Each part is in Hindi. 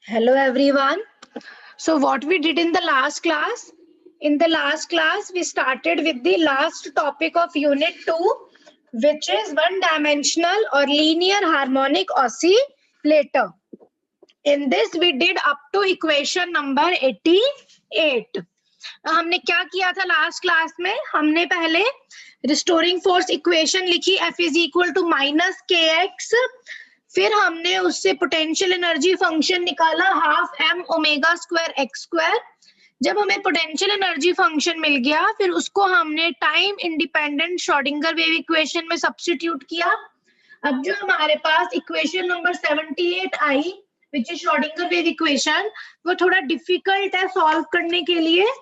Hello everyone. So what we did in the last class? In the last class, we started with the last topic of Unit 2, which is one-dimensional or linear harmonic oscillator. In this, we did up to equation number 88. हमने क्या किया था लास्ट क्लास में? हमने पहले रिस्टोरिंग फोर्स इक्वेशन लिखी F is equal to minus kx, फिर हमने उससे पोटेंशियल एनर्जी फंक्शन निकाला half m omega square x square. जब हमें पोटेंशियल एनर्जी फंक्शन मिल गया, फिर उसको हमने time independent Schrodinger wave equation में सब्स्टिट्यूट किया। अब जो हमारे पास इक्वेशन नंबर 78 आई, which is Schrodinger wave equation, वो थोड़ा डिफिकल्ट है सॉल्व करने के लिए।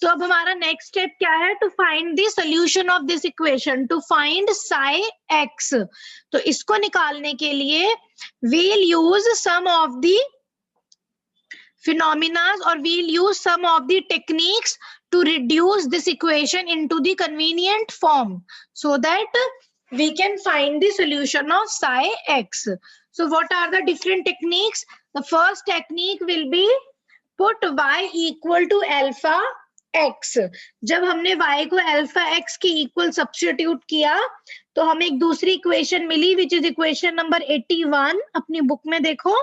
तो अब हमारा नेक्स्ट स्टेप क्या है? To find the solution of this equation, to find psi x. तो इसको निकालने के लिए we'll use some of the phenomena or we'll use some of the techniques to reduce this equation into the convenient form so that we can find the solution of psi x. So what are the different techniques? The first technique will be put y equal to alpha x. जब हमने y को अल्फा x के इक्वल सब्स्टिट्यूट किया तो हमें एक दूसरी इक्वेशन मिली विच इज इक्वेशन नंबर 81। अपनी बुक में देखो,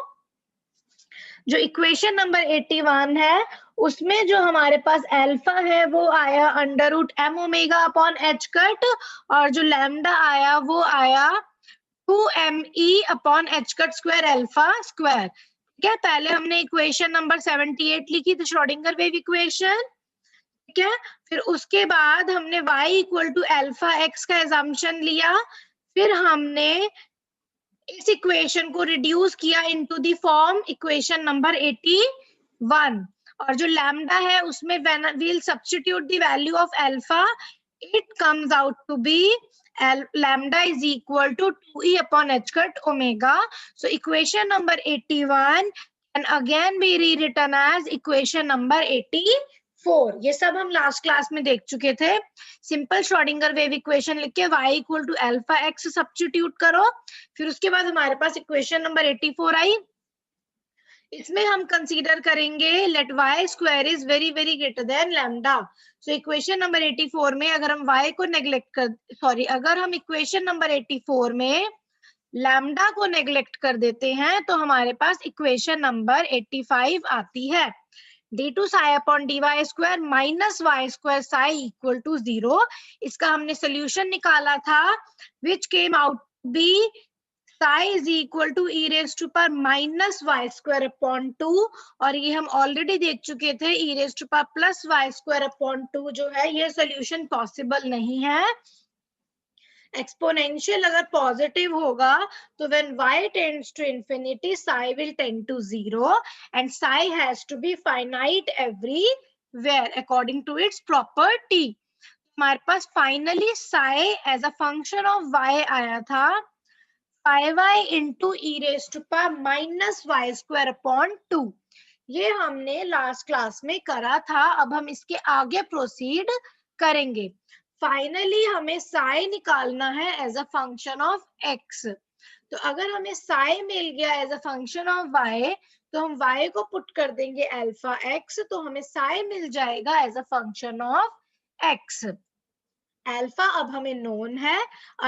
जो इक्वेशन नंबर 81 है उसमें जो हमारे पास अल्फा है वो आया under root m omega upon h cut, और जो लैम्डा आया वो आया 2me upon h cut square alpha square. ठीक है, पहले हमने इक्वेशन नंबर 78 लिखी थी श्रोडिंगर वेव इक्वेशन। ठीक है, फिर उसके बाद हमने y equal to alpha x का एजम्पशन लिया, फिर हमने इस इक्वेशन को रिड्यूस किया into the form equation number 81, और जो लैम्डा है उसमें we'll substitute the value of alpha, it comes out to be lambda is equal to 2e upon h cut omega. So equation number 81 can again be rewritten as equation number 84. ये सब हम लास्ट क्लास में देख चुके थे। सिंपल श्रोडिंगर वेव इक्वेशन लिख के y equal to alpha x substitute करो, फिर उसके बाद हमारे पास इक्वेशन नंबर 84 आई। इसमें हम कंसीडर करेंगे let y square is very very greater than lambda. So equation number 84 में अगर हम y को नेग्लेक्ट कर अगर हम इक्वेशन नंबर 84 में लैम्डा को नेग्लेक्ट कर देते हैं तो हमारे पास इक्वेशन नंबर 85 आती है। d2 psi upon dy square minus y square psi equal to 0। इसका हमने सोल्यूशन निकाला था which came out be psi is equal to e raised to power minus y square upon 2, और ये हम ऑलरेडी देख चुके थे e raised to power plus y square upon 2 जो है ये सोल्यूशन पॉसिबल नहीं है। एक्सपोनेंशियल अगर पॉजिटिव होगा तो when y tends to infinity psi will tend to 0 and psi has to be finite everywhere according to its property। हमारे पास finally psi as a function of y आया था 5y into e raise to power minus y square upon 2। ये हमने लास्ट क्लास में करा था। अब हम इसके आगे प्रोसीड करेंगे। फाइनली हमें साई निकालना है as a function of x। तो अगर हमें साई मिल गया as a function of y तो हम y को पुट कर देंगे अल्फा x, तो हमें साई मिल जाएगा as a function of x। Alpha अब हमें नोन है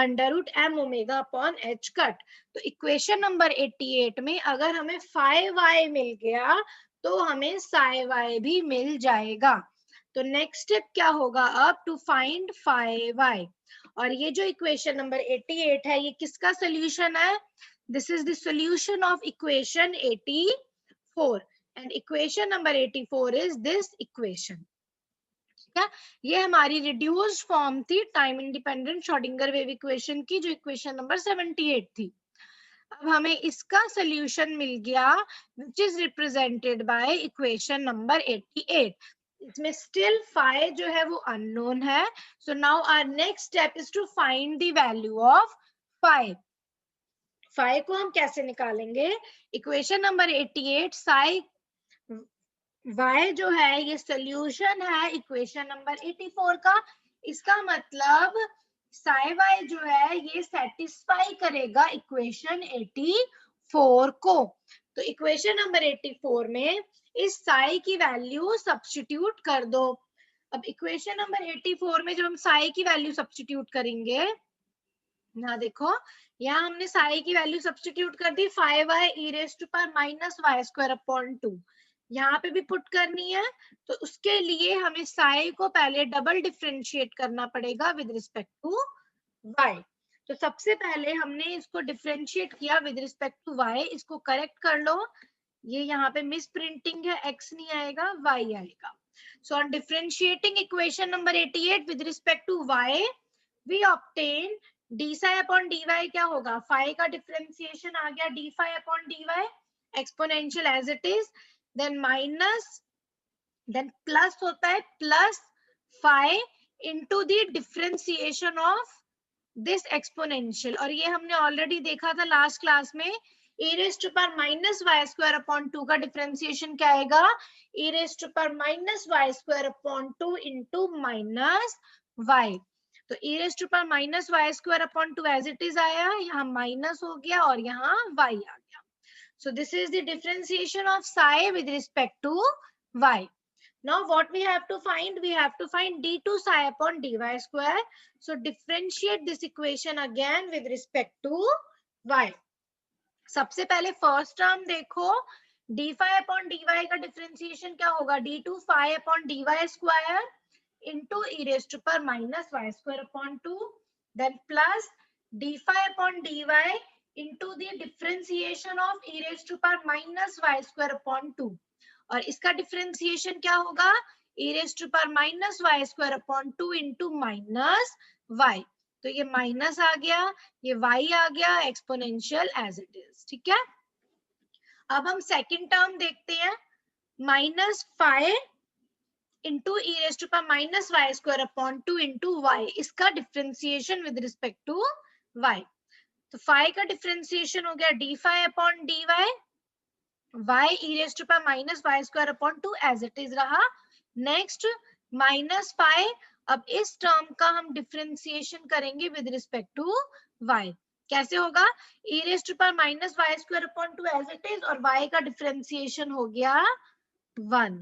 under root m omega upon h cut. तो इक्वेशन नंबर 88 में अगर हमें 5y मिल गया तो हमें psi y भी मिल जाएगा। तो नेक्स्ट स्टेप क्या होगा अब? To find 5y। और ये जो इक्वेशन नंबर 88 है ये किसका सोल्यूशन है? This is the solution of equation 84 and equation number 84 is this equation. क्या ये हमारी रिड्यूस्ड फॉर्म थी time independent Schrodinger wave equation की, जो इक्वेशन नंबर 78 थी। अब हमें इसका सोल्यूशन मिल गया which is represented by equation number 88। इसमें स्टिल phi जो है वो अननोन है। So now our next step is to find the value of phi। phi को हम कैसे निकालेंगे? इक्वेशन नंबर 88 psi y जो है ये सोल्यूशन है इक्वेशन नंबर 84 का। इसका मतलब psi y जो है ये सेटिस्फाई करेगा इक्वेशन 84 को। तो इक्वेशन नंबर 84 में इस साई की वैल्यू सब्स्टिट्यूट कर दो। अब इक्वेशन नंबर 84 में जब हम साई की वैल्यू सब्स्टिट्यूट करेंगे, यहाँ देखो, यहाँ हमने साई की वैल्यू सब्स्टिट्यूट कर दी 5y e raised to power minus y square upon 2, यहाँ पे भी पुट करनी है। तो उसके लिए हमें साई को पहले डबल डिफरेंशिएट करना पड़ेगा विद रिस्पेक्ट टू y। तो सबसे पहले हमने इसको डिफरेंशिएट किया विद रिस्पेक्ट टू y, इसको करेक्ट कर लो, ये यहाँ पे मिस प्रिंटिंग है, x नहीं आएगा y आएगा। So on differentiating equation number 88 with respect to y we obtain d psi upon d y क्या होगा, फाई का डिफरेंशिएशन आ गया d phi upon d y exponential as it is, then minus, then plus होता है plus phi into the differentiation of this exponential. और ये हमने ऑलरेडी देखा था लास्ट क्लास में, e raised to power minus y square upon 2 का डिफरेंशिएशन क्या आएगा, e raised to power minus y square upon 2 into minus y। तो e raised to power minus y square upon 2 as it is आया, यहाँ माइनस हो गया और यहाँ y आ गया। So this is the differentiation of psi with respect to y. Now what we have to find? We have to find d2 psi upon dy square. So differentiate this equation again with respect to y. सबसे पहले फर्स्ट टर्म देखो, d phi upon d y का डिफरेंशिएशन क्या होगा, d two phi upon d y square into e raise to power minus y square upon 2, then plus d phi upon d y into the differentiation of e raise to power minus y square upon 2, और इसका डिफरेंशिएशन क्या होगा, e raise to power minus y square upon 2 into minus Y. तो ये माइनस आ गया, ये y आ गया एक्सपोनेंशियल एज इट इज। ठीक है, अब हम सेकंड टर्म देखते हैं, minus 5 into e raise to power minus y square upon 2 into y, इसका differentiation with respect to y। तो 5 का डिफरेंशिएशन हो गया d phi upon d y, y e raise to power minus y square upon 2 as it is रहा। नेक्स्ट माइनस 5, अब इस टर्म का हम डिफरेंशिएशन करेंगे विद रिस्पेक्ट टू y। कैसे होगा, e raise to power minus y square upon 2 as it is, और y का डिफरेंशिएशन हो गया 1।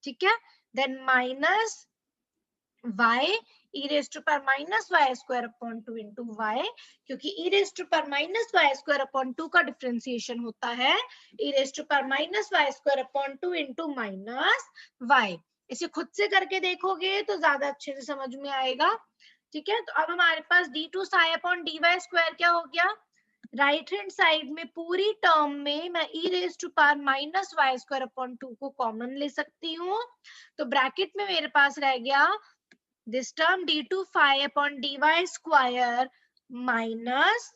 ठीक है, then minus y e raise to power minus y square upon 2 into y, क्योंकि e raise to power minus y square upon 2 का डिफरेंशिएशन होता है e raise to power minus y square upon 2 into minus y। इसे खुद से करके देखोगे तो ज्यादा अच्छे से समझ में आएगा। ठीक है, तो अब हमारे पास d2 psi upon dy square क्या हो गया, राइट हैंड साइड में पूरी टर्म में मैं e raise to power minus y square upon 2 को कॉमन ले सकती हूँ। तो ब्रैकेट में मेरे पास रह गया this term d2 phi upon dy square minus,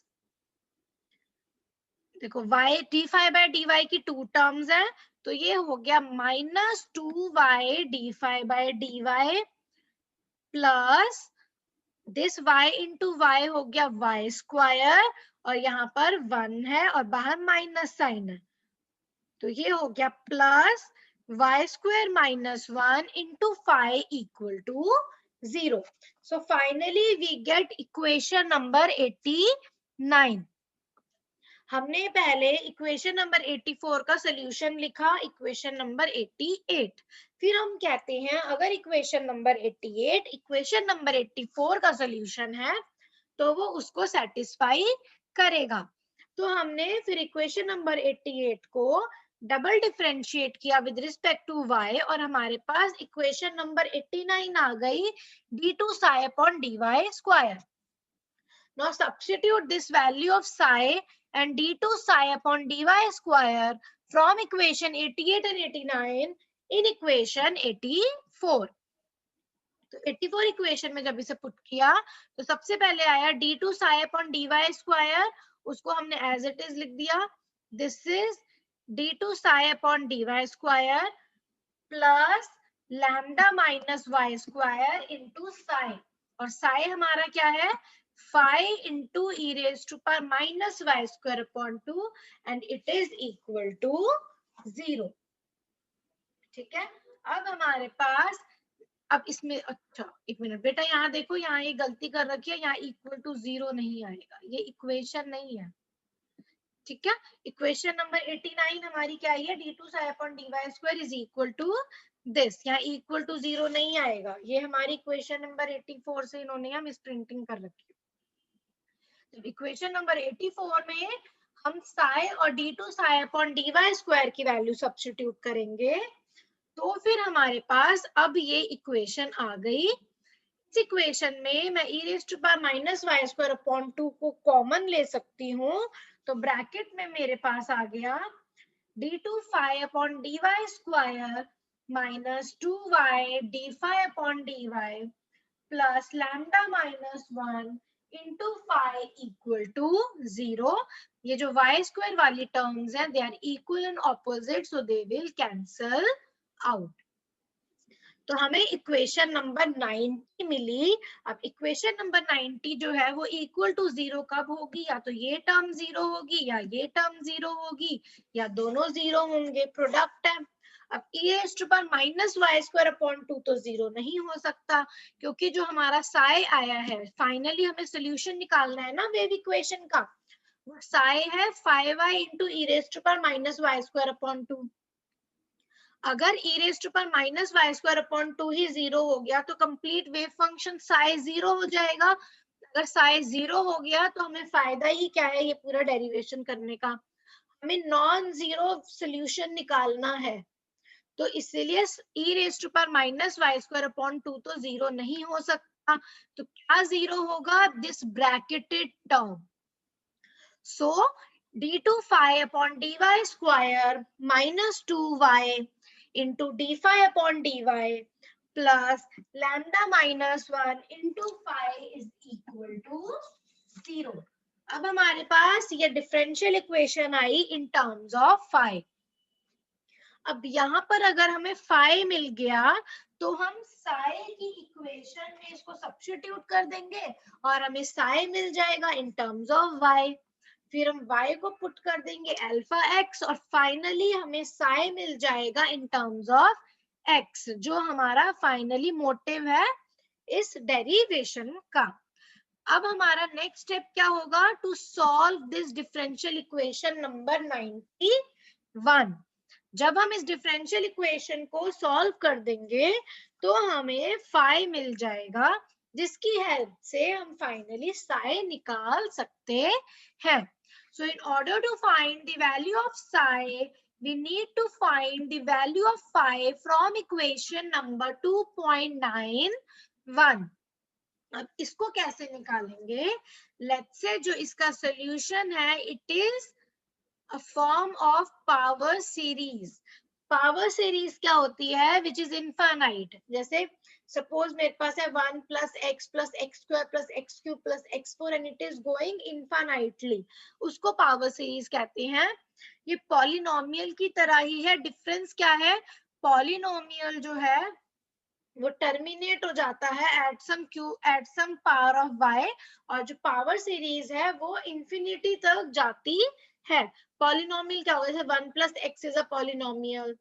देखो y d phi by dy की 2 टर्म्स है, तो ये हो गया minus 2y d phi by d y plus this y into y हो गया y स्क्वायर, और यहाँ पर 1 है और बाहर माइनस साइन है, तो ये हो गया plus y square minus 1 into phi equal to 0। So finally we get equation number 89। हमने पहले इक्वेशन नंबर 84 का सॉल्यूशन लिखा, इक्वेशन नंबर 88, फिर हम कहते हैं अगर इक्वेशन नंबर 88 इक्वेशन नंबर 84 का सॉल्यूशन है तो वो उसको सेटिस्फाई करेगा। तो हमने फिर इक्वेशन नंबर 88 को डबल डिफरेंशिएट किया विद रिस्पेक्ट टू y, और हमारे पास इक्वेशन नंबर 89 आ गई d2 psi upon dy square। Now substitute this value of psi and d2 psi upon dy square from equation 88 and 89 in equation 84। तो 84 इक्वेशन में जब इसे पुट किया तो सबसे पहले आया d2 psi upon dy square, उसको हमने as it is लिख दिया, this is d2 psi upon dy square plus lambda minus y square into psi, और psi हमारा क्या है, 5 into e raised to power minus y square upon 2 and it is equal to 0। ठीक है, अब हमारे पास, अब इसमें, अच्छा एक मिनट बेटा, यहाँ देखो, यहाँ ये गलती कर रखी है, यहाँ इक्वल टू 0 नहीं आएगा, ये इक्वेशन नहीं है, ठीक है। इक्वेशन नंबर 89 हमारी क्या है, d2 psi upon dy square is equal to this. यहाँ इक्वल टू 0 नहीं आएगा, ये हमारी इक्वेशन नंबर 84 से इन्होंने हम प्रिंटिंग कर रखी है। तो इक्वेशन नंबर 84 में हम psi और d2 psi upon dy square की वैल्यू सब्स्टिट्यूट करेंगे, तो फिर हमारे पास अब ये इक्वेशन आ गई। इस इक्वेशन में मैं e raise to power minus y square upon 2 को कॉमन ले सकती हूँ, तो ब्रैकेट में मेरे पास आ गया d2 phi upon dy square minus 2y d phi upon dy plus lambda minus 1 into phi equal to 0। ये जो y स्क्वायर वाली टर्म्स हैं, they are equal and opposite, so they will cancel out. तो हमें इक्वेशन नंबर 90 मिली। अब इक्वेशन नंबर 90 जो है वो इक्वल टू 0 कब होगी, या तो ये टर्म 0 होगी या ये टर्म 0 होगी या दोनों 0 होंगे, प्रोडक्ट है। अब e raise to power minus y square upon 2 तो 0 नहीं हो सकता, क्योंकि जो हमारा साई आया है, फाइनली हमें सोल्यूशन निकालना है ना वेव इक्वेशन का, वो साई है 5y into e raise to power minus y square upon 2। अगर e raise to power minus y square upon 2 ही 0 हो गया तो कंप्लीट वेव फंक्शन साई 0 हो जाएगा। अगर साई 0 हो गया तो हमें फायदा ही क्या है ये पूरा डेरिवेशन करने का, हमें नॉन जीरो सोल्यूशन निकालना है। तो इसीलिए e raise to power minus y square upon 2 तो 0 नहीं हो सकता। तो क्या 0 होगा, this bracketed term. So d2 phi upon dy square minus 2y into d phi upon dy plus lambda minus 1 into phi is equal to 0। अब हमारे पास ये differential equation I in terms of phi। अब यहाँ पर अगर हमें phi मिल गया तो हम psi की इक्वेशन में इसको सब्स्टिट्यूट कर देंगे और हमें psi मिल जाएगा इन टर्म्स ऑफ y। फिर हम y को पुट कर देंगे अल्फा x और फाइनली हमें psi मिल जाएगा इन टर्म्स ऑफ x, जो हमारा फाइनली मोटिव है इस डेरिवेशन का। अब हमारा नेक्स्ट स्टेप क्या होगा, to solve this differential equation number 91। जब हम इस डिफरेंशियल इक्वेशन को सॉल्व कर देंगे तो हमें phi मिल जाएगा, जिसकी हेल्प से हम फाइनली psi निकाल सकते हैं। So in order to find the value of psi, we need to find the value of phi from equation number 2.91। अब इसको कैसे निकालेंगे, लेट्स से जो इसका सोल्यूशन है it is a form of power series। Power series क्या होती है, विच इज इनफाइनाइट। जैसे सपोज मेरे पास है 1 plus x square plus x cube plus x four and it is going infinitely, उसको पावर सीरीज कहते हैं। ये पॉलिनोमियल की तरह ही है, डिफरेंस क्या है, पॉलिनोमियल जो है वो टर्मिनेट हो जाता है at some power of y, और जो पावर सीरीज है वो इंफिनिटी तक जाती है। पॉलिनोमियल क्या होगा, जैसे 1 plus x is a polynomial,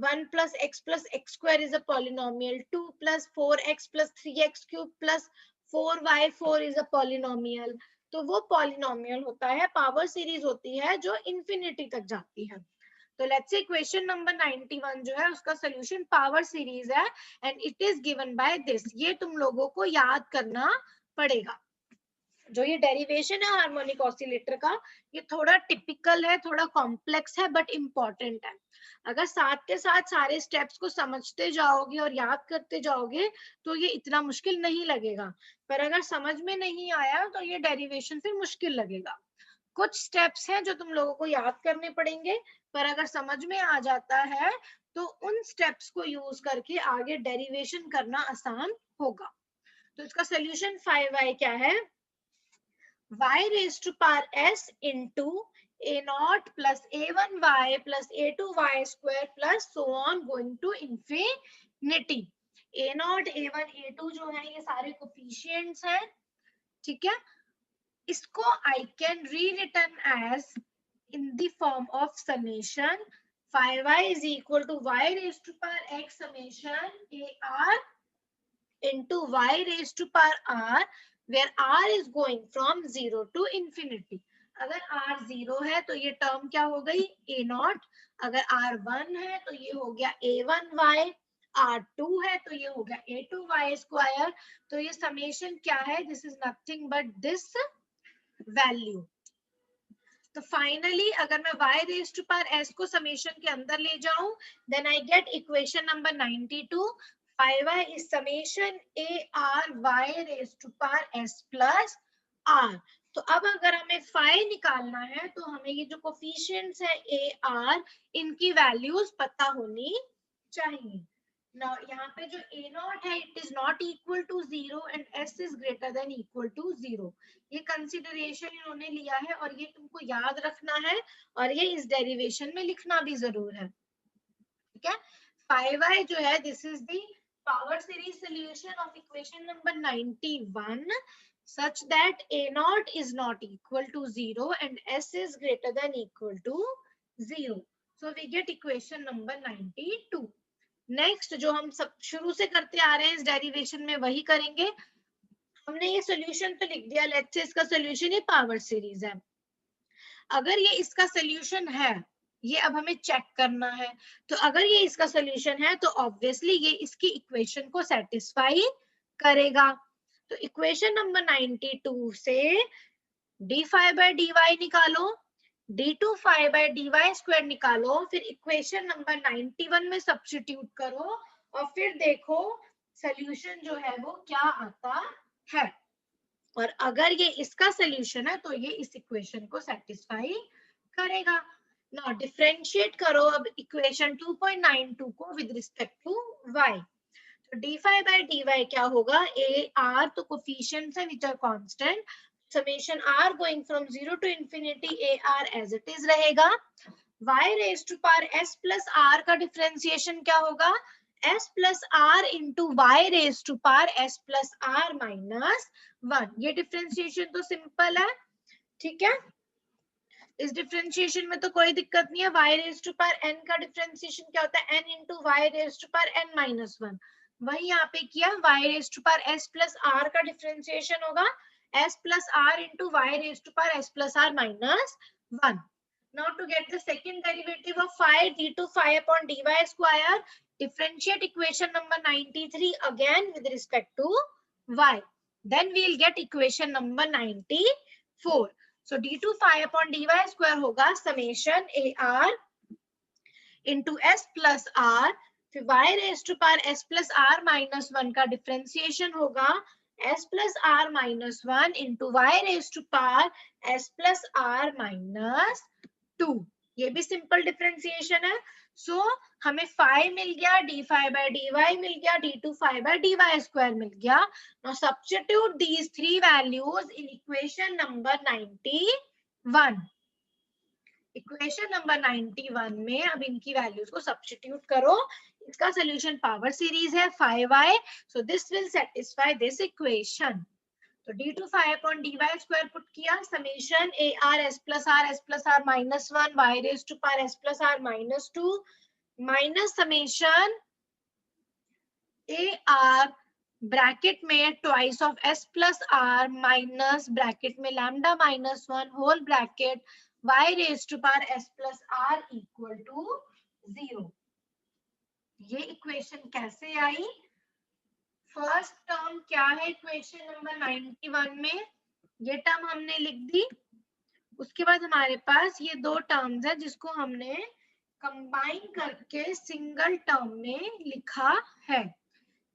1 plus x square is a polynomial, 2 plus 4x plus 3x cube plus 4y4 is a polynomial. तो वो पॉलिनोमियल होता है, पावर सीरीज होती है जो इंफिनिटी तक जाती है। तो लेट्स से क्वेश्चन नंबर 91 जो है उसका सोल्यूशन पावर सीरीज है and it is given by this. ये तुम लोगों को याद करना पड़ेगा। जो ये डेरिवेशन है हार्मोनिक ऑसिलेटर का, ये थोड़ा टिपिकल है, थोड़ा कॉम्प्लेक्स है, बट इम्पोर्टेंट है। अगर साथ के साथ सारे स्टेप्स को समझते जाओगे और याद करते जाओगे तो ये इतना मुश्किल नहीं लगेगा, पर अगर समझ में नहीं आया तो ये डेरिवेशन फिर मुश्किल लगेगा। कुछ स्टेप्स हैं जो तुम लोगों को याद करने पड़ेंगे, पर अगर समझ में आ जाता है तो उन स्टेप्स को यूज करके आगे डेरिवेशन करना आसान होगा। तो इसका सोल्यूशन 5y क्या है, y raised to power s into a naught plus a1y plus a2y square plus so on going to infinity। a naught a1 a2 जो है ये सारे कोफिशिएंट्स हैं, ठीक है। इसको I can rewritten as in the form of summation 5y is equal to y raised to power x summation ar into y raised to power r, where r is going from 0 to infinity। अगर r 0 है तो ये टर्म क्या हो गई a0, अगर r 1 है तो ये हो गया a1y, r2 है तो ये हो गया a2y स्क्वायर। तो ये समेशन क्या है, this is nothing but this value. तो फाइनली अगर मैं y raise to power s को समेशन के अंदर ले जाऊं, then I get equation number 92, 5y is summation ar y raise to power s plus r। तो अब अगर हमें फाई निकालना है तो हमें ये जो कोफिशिएंट्स है ए आर, इनकी वैल्यूज पता होनी चाहिए। Now, यहाँ पे जो a नॉट है it is not equal to 0 and s is greater than equal to 0। ये कंसिडरेशन इन्होंने लिया है और ये तुमको याद रखना है और ये इस डेरिवेशन में लिखना भी जरूर है, ठीक है। 5y जो है this is the power series solution of equation number 91 such that a naught is not equal to 0 and s is greater than equal to 0. So we get equation number 92. Next जो हम सब शुरू से करते आ रहे हैं इस डेरिवेशन में वही करेंगे। हमने ये सॉल्यूशन तो लिख दिया, लेट्स से इसका सॉल्यूशन ये पावर सीरीज है। अगर ये इसका सॉल्यूशन है, ये अब हमें चेक करना है। तो अगर ये इसका सॉल्यूशन है तो ऑब्वियसली ये इसकी इक्वेशन को सेटिस्फाई करेगा। तो इक्वेशन नंबर 92 से d phi by d y निकालो, d2 phi by d y square निकालो, फिर इक्वेशन नंबर 91 में सब्स्टिट्यूट करो और फिर देखो सॉल्यूशन जो है वो क्या आता है। और अगर ये इसका सॉल्यूशन है तो ये इस इक्वेशन को सेटिस्फाई करेगा। नाउ डिफरेंशिएट करो अब इक्वेशन 2.92 को विद रिस्पेक्ट टू y। तो d phi by d y क्या होगा, ए आर तो कोफिशिएंट्स है which are constant, summation r going from 0 to infinity a r as it is रहेगा। y raise to power s plus r का डिफरेंशिएशन क्या होगा, s plus r into y raise to power s plus r minus 1। ये डिफरेंशिएशन तो सिंपल है, ठीक है। इस डिफरेंशिएशन में तो कोई दिक्कत नहीं है। y raise to power n का डिफरेंशिएशन क्या होता है, n into y raise to power n minus 1। वही यहाँ पे किया, y raise to power s plus r का डिफरेंशिएशन होगा s plus r into y raised to power s plus r minus 1. Now to get the second derivative of phi, d2 phi upon dy square, differentiate equation number 93 again with respect to y. Then we will get equation number 94. So d2 phi upon dy square होगा summation ar into s plus r, फिर y raised to power s plus r minus 1 का differentiation होगा s plus r minus 1 into y raised to power s plus r minus 2। ये भी सिंपल डिफरेंशिएशन है। सो हमें phi मिल गया, d phi by dy मिल गया, d2 phi by dy square मिल गया। Now substitute these three values in equation number 91। Equation number 91 में अब इनकी वैल्यूज को सब्स्टिट्यूट करो। इसका सॉल्यूशन पावर सीरीज है 5y, so this will satisfy this equation. तो d2 phi upon dy square put किया, summation ar s plus r minus 1 y raised to power s plus r minus 2 minus summation ar bracket में twice of s plus r minus bracket में lambda minus 1 whole bracket y raised to power s plus r equal to 0। ये इक्वेशन कैसे आई, फर्स्ट टर्म क्या है इक्वेशन नंबर 91 में, ये टर्म हमने लिख दी। उसके बाद हमारे पास ये दो टर्म्स है जिसको हमने कंबाइन करके सिंगल टर्म में लिखा है।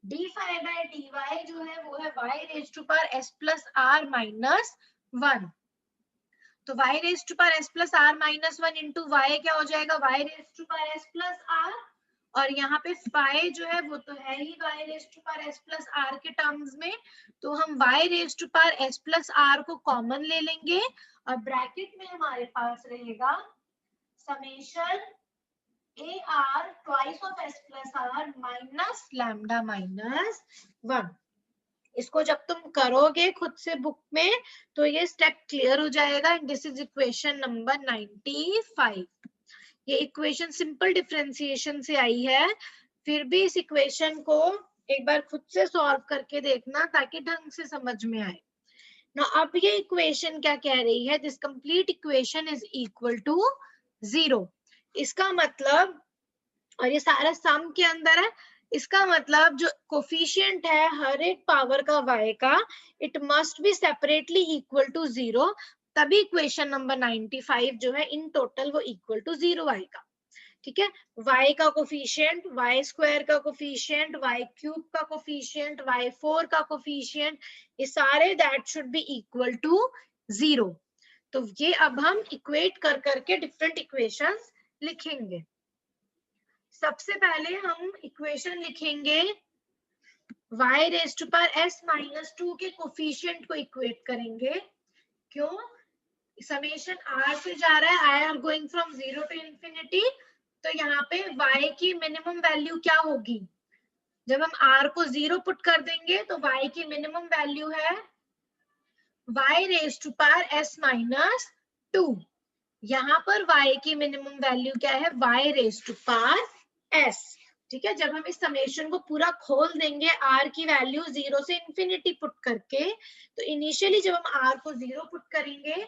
D phi by d y जो है वो है y raised to power s plus r minus 1। तो y raised to power s plus r minus 1 into y क्या हो जाएगा, y raised to power s plus r, और यहाँ पे phi जो है वो तो है ही y raised to power s plus r के टर्म्स में, तो हम y raised to power s plus r को कॉमन ले लेंगे और ब्रैकेट में हमारे पास रहेगा summation ar twice of s plus r minus lambda minus 1। इसको जब तुम करोगे खुद से बुक में तो ये स्टेप क्लियर हो जाएगा। And this is equation number 95। ये इक्वेशन सिंपल डिफरेंशिएशन से आई है, फिर भी इस इक्वेशन को एक बार खुद से सॉल्व करके देखना ताकि ढंग से समझ में आए। ना अब ये इक्वेशन क्या कह रही है, this complete equation is equal to 0। इसका मतलब, और ये सारा सम के अंदर है, इसका मतलब जो कोफिशिएंट है हर एक पावर का y का, it must be separately equal to 0, तभी इक्वेशन नंबर 95 जो है इन टोटल वो इक्वल टू 0 आएगा। ठीक है, y का कोफिशिएंट, y स्क्वायर का कोफिशिएंट, y क्यूब का कोफिशिएंट, y4 का कोफिशिएंट, ये सारे that should be equal to 0। तो ये अब हम इक्वेट कर करके डिफरेंट इक्वेशंस लिखेंगे। सबसे पहले हम इक्वेशन लिखेंगे y raise to power s minus 2 के कोफिशिएंट को इक्वेट करेंगे। क्यों? समेशन r से जा रहा है, i are going from 0 to infinity, तो यहाँ पे y की मिनिमम वैल्यू क्या होगी? जब हम r को 0 पुट कर देंगे तो y की मिनिमम वैल्यू है y raise to power s minus 2। यहाँ पर y की मिनिमम वैल्यू क्या है? y raise to power s। ठीक है, जब हम इस समेशन को पूरा खोल देंगे r की वैल्यू 0 से इंफिनिटी पुट करके, तो इनिशियली जब हम r को 0 पुट करेंगे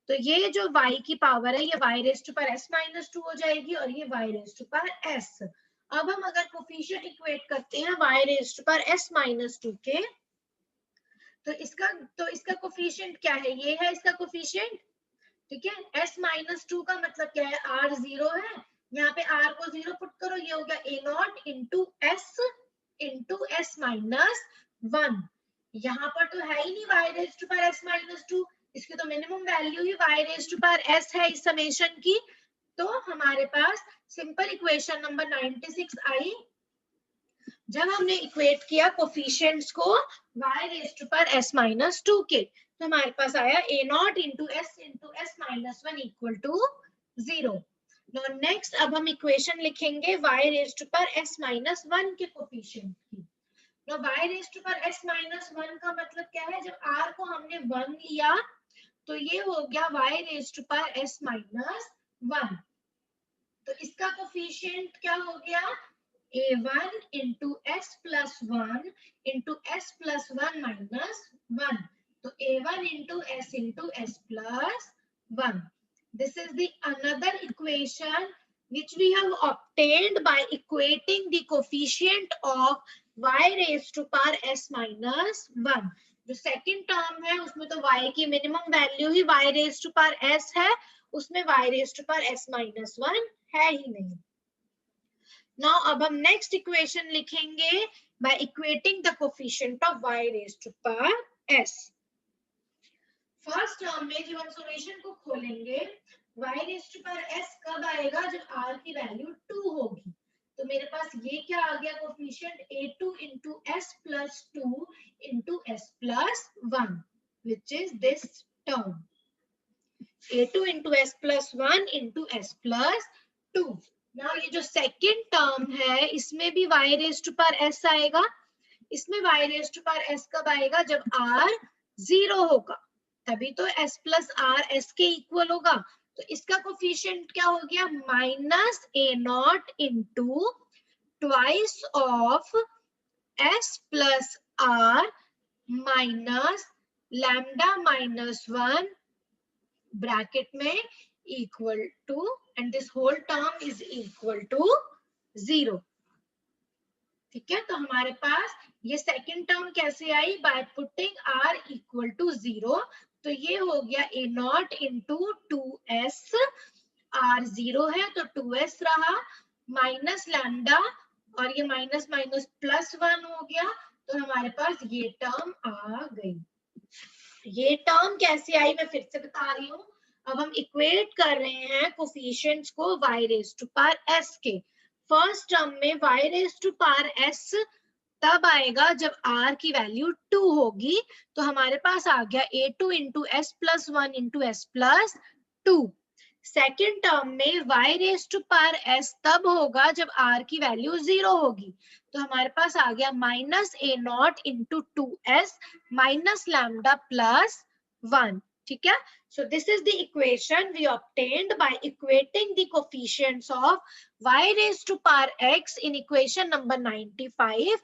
तो ये जो y की पावर है ये y raise to power s minus 2 हो जाएगी, और ये y raise to power s। अब हम अगर कोफिशिएंट इक्वेट करते हैं y raise to power s minus 2 के, तो इसका कोफिशिएंट क्या है? ये है इसका कोफिशिएंट। ठीक है, s माइनस 2 का मतलब क्या है? r 0 है, यहाँ पे r को 0 पुट करो, ये हो गया a not into s minus 1। यहाँ पर तो है ही नहीं y raise to power s minus 2, इसकी तो मिनिमम वैल्यू ही y raise to power s है इस समेशन की। तो हमारे पास सिंपल इक्वेशन नंबर 96 आई, जब हमने इक्वेट किया कोफिशिएंट्स को y raise to power s minus 2 के, तो हमारे पास आया a not into s minus 1 equal to 0। Next अब हम इक्वेशन लिखेंगे y raise to power s minus 1 के कोफिशिएंट की। y raise to power s minus 1 का मतलब क्या है? जब r को हमने 1 लिया तो ये हो गया y raise to power s minus 1। तो इसका कोफिशिएंट क्या हो गया? a1 into s plus 1 into s plus 1 minus 1। तो a1 into s plus 1। This is the another equation which we have obtained by equating the coefficient of y raised to power s minus 1। जो सेकंड टर्म है उसमें तो y की मिनिमम वैल्यू ही y raise to power s है, उसमें y raise to power s minus 1 है ही नहीं। नाउ अब हम नेक्स्ट इक्वेशन लिखेंगे by equating the coefficient of y raised to power s। First term में जब हम सॉल्यूशन को खोलेंगे, y raise to power s कब आएगा? जब r की वैल्यू 2 होगी। तो मेरे पास ये क्या आ गया? Coefficient a2 into s plus 2 into s plus 1, which is this term a2 into s plus 1 into s plus 2। Now ये जो सेकेंड टर्म है इसमें भी y raise to power s आएगा। इसमें y raise to power s कब आएगा? जब r 0 होगा, तभी तो s प्लस r s के इक्वल होगा। तो इसका कोफिशिएंट क्या हो गया? Minus a not into twice of s plus r minus lambda minus 1 bracket में equal to, and this whole term is equal to 0। ठीक है, तो हमारे पास ये सेकंड टर्म कैसे आई? By putting r equal to 0। तो ये हो गया a not into 2s, r 0 है तो 2s रहा, माइनस लैम्डा, और ये माइनस माइनस प्लस 1 हो गया, तो हमारे पास ये टर्म आ गई। ये टर्म कैसे आई मैं फिर से बता रही हूँ। अब हम इक्वेट कर रहे हैं कोफिशिएंट्स को y raise to power s के। फर्स्ट टर्म में y raise to power s तब आएगा जब r की वैल्यू 2 होगी, तो हमारे पास आ गया a2 into s plus 1 into s plus 2। Second term में y raise to power s तब होगा जब r की वैल्यू 0 होगी, तो हमारे पास आ गया minus a not into 2s minus lambda plus 1। ठीक है, so this is the equation we obtained by equating the coefficients of y raised to power x in equation number 95,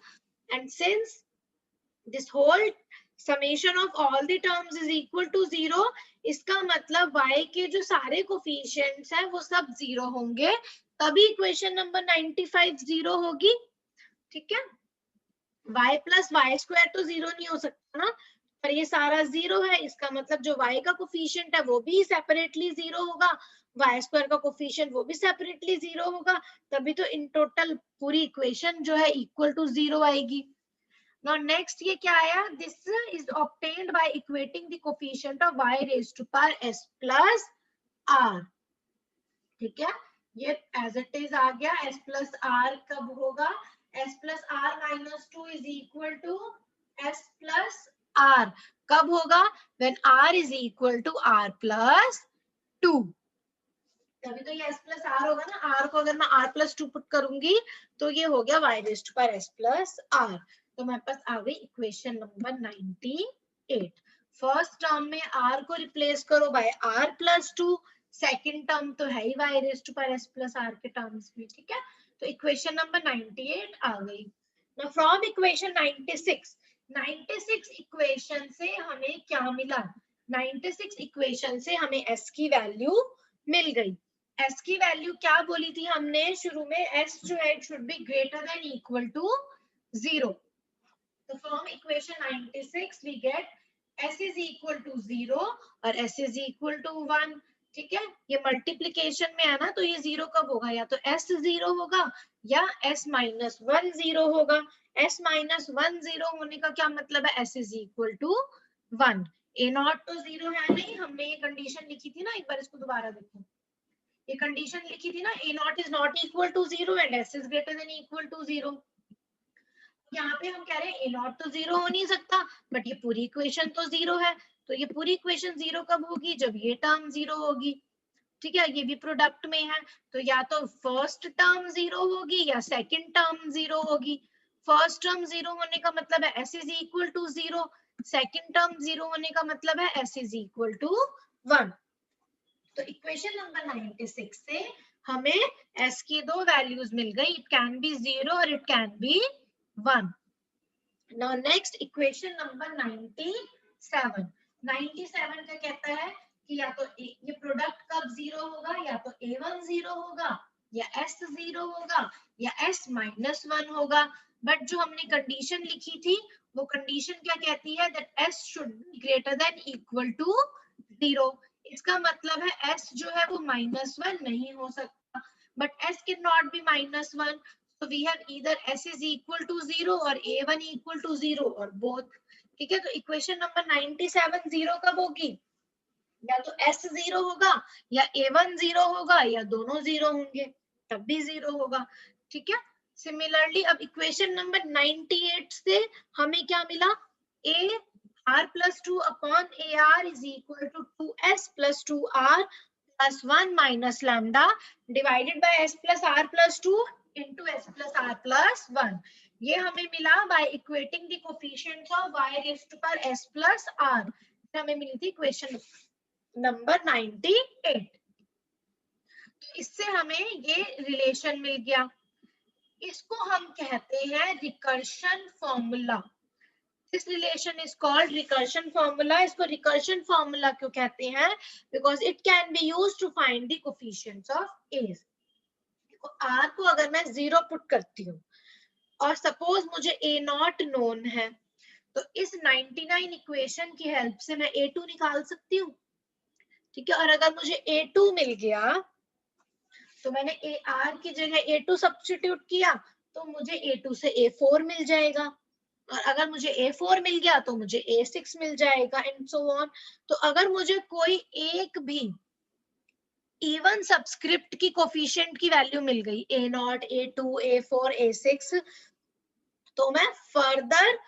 and since this whole summation of all the terms is equal to 0, इसका मतलब y के जो सारे कोफिशिएंट्स हैं वो सब 0 होंगे, तभी इक्वेशन नंबर 95 0 होगी। ठीक है, y प्लस वाई स्क्वायर तो 0 नहीं हो सकता ना, पर ये सारा 0 है, इसका मतलब जो y का कोफिशिएंट है वो भी सेपरेटली 0 होगा, वाई स्क्वायर का कोफिशिएंट वो भी सेपरेटली 0 होगा, तभी तो इन टोटल पूरी इक्वेशन जो है इक्वल टू 0 आएगी। Now next ये क्या आया, this is obtained by equating the coefficient of y raised to power s plus r। ठीक है, ये as it is आ गया, s plus r कब होगा, s plus r minus 2 is equal to s plus r, कब होगा, when r is equal to r plus 2, तभी तो ये s plus r होगा ना, r को अगर मैं r plus 2 पुट करूंगी तो ये हो गया y raised to power s plus r। तो हमारे पास आ गई इक्वेशन नंबर 98। फर्स्ट टर्म में r को रिप्लेस करो by r plus 2, second term तो है ही y raise to power s plus r के टर्म्स में। ठीक है, तो इक्वेशन नंबर 98 आ गई। नाउ फ्रॉम इक्वेशन 96 इक्वेशन से हमें क्या मिला, 96 इक्वेशन से हमें s की वैल्यू मिल गई। s की वैल्यू क्या बोली थी हमने शुरू में, s जो है it should be greater than equal to 0। So from equation 96 we get s is equal to 0 और s is equal to 1। ठीक है, ये मल्टीप्लीकेशन में है ना, तो ये 0 कब होगा, या तो s 0 होगा या s minus 1 0 होगा। s minus 1 0 होने का क्या मतलब है, s is equal to 1। a not तो 0 है नहीं, हमने ये कंडीशन लिखी थी ना, एक बार इसको दोबारा देखो, ये कंडीशन लिखी थी ना, a not is not equal to 0 and s is greater than equal to 0। यहाँ पे हम कह रहे हैं ए नॉट तो 0 हो नहीं सकता, बट ये पूरी इक्वेशन तो 0 है, तो ये पूरी इक्वेशन 0 कब होगी, जब ये टर्म 0 होगी। ठीक है, ये भी प्रोडक्ट में है, तो या तो फर्स्ट टर्म 0 होगी या सेकंड टर्म 0 होगी। फर्स्ट टर्म 0 होने का मतलब है s is equal to 0, second term 0 होने का मतलब है s इज इक्वल टू 1। तो इक्वेशन नंबर 96 से हमें s की दो वैल्यूज मिल गई, इट कैन बी 0 और it can B 1। Now next equation number 97 क्या कहता है कि या तो ये प्रोडक्ट कब 0 होगा, या तो a1 0 होगा या s 0 होगा या s minus 1 होगा। बट जो हमने कंडीशन लिखी थी वो कंडीशन क्या कहती है, that s should be greater than equal to 0। इसका मतलब है s जो है वो -1 नहीं हो सकता, but s cannot be -1, so we have either s is equal to 0 or a1 equal to 0 or both। ठीक है, तो इक्वेशन नंबर 97 0 कब होगी, या तो s 0 होगा या a1 0 होगा या दोनों 0 होंगे, तब भी 0 होगा। ठीक है, सिमिलरली अब इक्वेशन नंबर 98 से हमें क्या मिला, a r plus 2 upon ar is equal to 2s plus 2r plus 1 minus lambda divided by s plus r plus 2 into s plus r plus 1। ये हमें मिला by equating the coefficients of y raised to power s plus r, हमें मिली थी इक्वेशन नंबर 98। तो इससे हमें ये रिलेशन मिल गया, इसको हम कहते हैं recursion formula. This relation is called recursion formula। इसको recursion formula क्यों कहते हैं, because it can be used to find the coefficients of a's। r को अगर मैं 0 पुट करती हूँ और सपोज मुझे a नॉट नोन है, तो इस 99 इक्वेशन की हेल्प से मैं a2 निकाल सकती हूँ। ठीक है, और अगर मुझे a2 मिल गया तो मैंने ar की जगह a2 सब्स्टिट्यूट किया तो मुझे a2 से a4 मिल जाएगा, और अगर मुझे A4 मिल गया तो मुझे A6 मिल जाएगा एंड सो ऑन। तो अगर मुझे कोई एक भी इवन सबस्क्रिप्ट की कोफिशिएंट की वैल्यू मिल गई, A0, A2, A4, A6, तो मैं फर्दर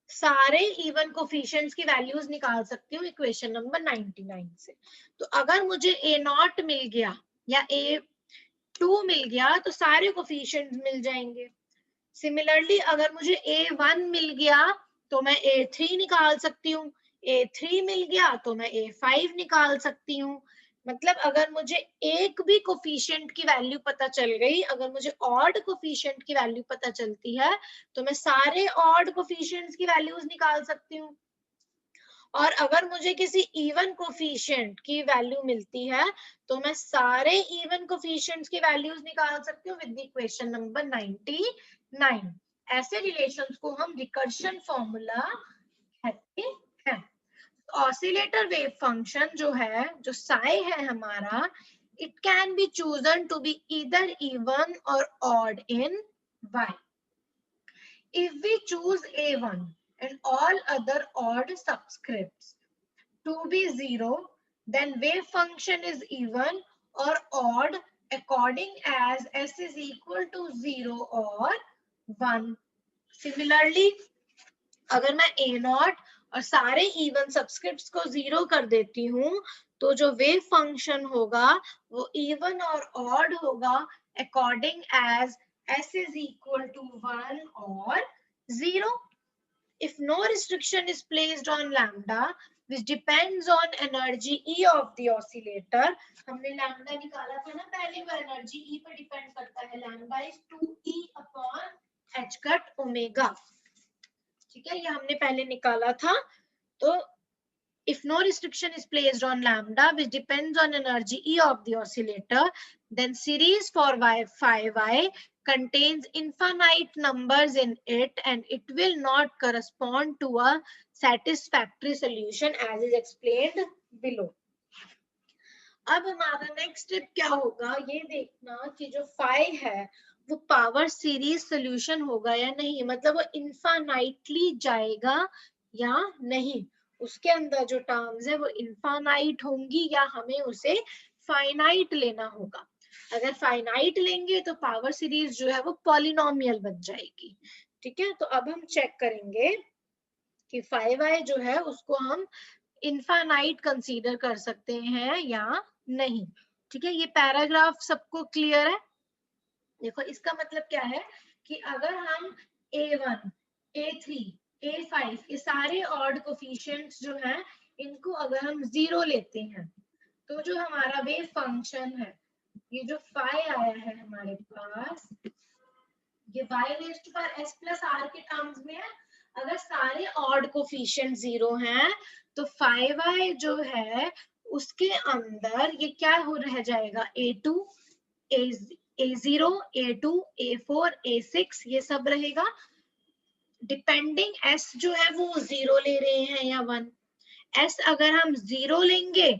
सारे इवन कोफिशिएंट्स की वैल्यूज निकाल सकती हूँ इक्वेशन नंबर 99 से। तो अगर मुझे A0 मिल गया या A2 मिल गया तो सारे कोफिशिएंट्स मिल जाएंगे। सिमिलरली अगर मुझे A1 मिल गया तो मैं A3 निकाल सकती हूँ, A3 मिल गया तो मैं A5 निकाल सकती हूँ। मतलब अगर मुझे एक भी कोफिशिएंट की वैल्यू पता चल गई, अगर मुझे ऑड कोफिशिएंट की वैल्यू पता चलती है तो मैं सारे ऑड कोफिशिएंट्स की वैल्यूज निकाल सकती हूँ। और अगर मुझे किसी इवन कोफिशिएंट की वैल्यू मिलती है तो मैं सारे इवन कोफिशिएंट्स की वैल्यूज निकाल सकती हूँ विद द इक्वेशन नंबर 99। ऐसे रिलेशंस को हम रिकर्शन फॉर्मूला कहते हैं। ऑसिलेटर वेव फंक्शन जो है, जो साई है हमारा, it can be chosen to be either even or odd in y. If we choose a1 and all other odd subscripts to be 0, then wave function is even or odd according as s is equal to 0 or 1. Similarly, अगर मैं a0 और सारे इवन सब्सक्रिप्ट्स को 0 कर देती हूँ तो जो वेव फंक्शन होगा वो इवन और ऑड होगा according as s is equal to 1 or 0. If no restriction is placed on lambda, which depends on energy E of the oscillator, हमने lambda निकाला था ना पहले, वो energy E पे डिपेंड करता है, lambda is 2E upon h cut omega. ठीक है, ये हमने पहले निकाला था। तो if no restriction is placed on lambda, which depends on energy E of the oscillator, then series for phi y contains infinite numbers in it and it will not correspond to a satisfactory solution as is explained below. अब हमारा नेक्स्ट स्टेप क्या होगा, ये देखना कि जो phi है वो पावर सीरीज सोल्यूशन होगा या नहीं, मतलब वो इनफाइनाइटली जाएगा या नहीं, उसके अंदर जो टर्म्स है वो इनफाइनाइट होंगी या हमें उसे फाइनाइट लेना होगा। अगर फाइनाइट लेंगे तो पावर सीरीज जो है वो पॉलिनोमियल बन जाएगी। ठीक है, तो अब हम चेक करेंगे कि phi y जो है उसको हम इनफाइनाइट कंसीडर कर सकते हैं या नहीं। ठीक है, ये पैराग्राफ सबको क्लियर है? देखो इसका मतलब क्या है कि अगर हम a1, a3, a5 ये सारे ऑड कोफिशिएंट्स जो हैं इनको अगर हम 0 लेते हैं तो जो हमारा वेव फंक्शन है, ये जो phi आया है हमारे पास, ये y raised to power s plus r के टर्म्स में है। अगर सारे ऑड कोफिशिएंट 0 हैं तो phi y जो है उसके अंदर ये क्या हो रह जाएगा, a2, a0, a2, a4, a6 ये सब रहेगा। डिपेंडिंग s जो है वो 0 ले रहे हैं या 1। s अगर हम 0 लेंगे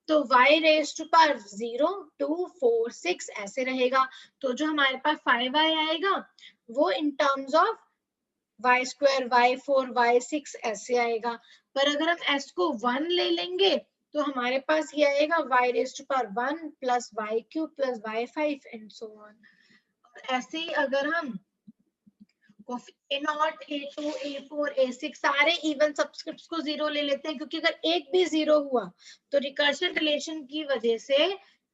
तो y रेज़्ड टू पावर 0, 2, 4, 6 ऐसे रहेगा। तो जो हमारे पास phi y आएगा वो in terms of y2, y4, y6 ऐसे आएगा। पर अगर हम s को 1 ले लेंगे तो हमारे पास ये आएगा y raised to power 1 plus y3 plus y5 and so on. ऐसे ही अगर हम a0, a2, a4, a6 सारे इवन सब्सक्रिप्ट्स को 0 ले लेते हैं, क्योंकि अगर एक भी 0 हुआ तो रिकर्शन रिलेशन की वजह से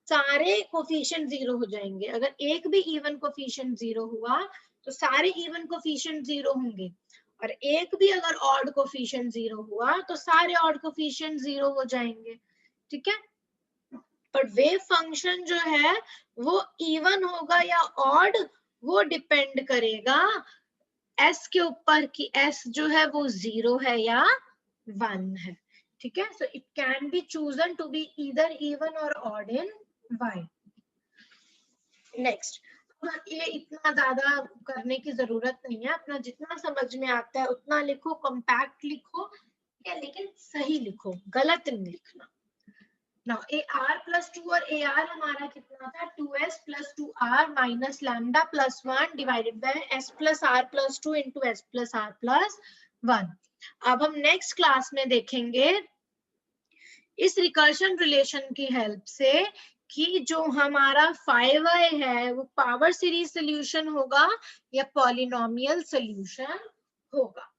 सारे कोफिशिएंट 0 हो जाएंगे। अगर एक भी इवन कोफिशिएंट 0 हुआ तो सारे इवन कोफिशिएंट 0 होंगे, और एक भी अगर ऑड कोफिशिएंट 0 हुआ तो सारे ऑड कोफिशिएंट 0 हो जाएंगे। ठीक है, पर वेव फंक्शन जो है वो इवन होगा या ऑड, वो डिपेंड करेगा s के ऊपर कि s जो है वो 0 है या 1 है। ठीक है, so it can be chosen to be either even और ऑड इन y। नेक्स्ट, ये इतना ज्यादा करने की जरूरत नहीं है, अपना जितना समझ में आता है उतना लिखो, कॉम्पैक्ट लिखो, लेकिन सही लिखो, गलत नहीं लिखना। Now AR plus 2 और AR हमारा कितना था, 2S plus 2R minus lambda plus 1 divided by S plus R plus 2 into S plus R plus 1। अब हम नेक्स्ट क्लास में देखेंगे इस रिकर्शन रिलेशन की हेल्प से कि जो हमारा phi y है वो पावर सीरीज सोल्यूशन होगा या पॉलिनोमियल सोल्यूशन होगा।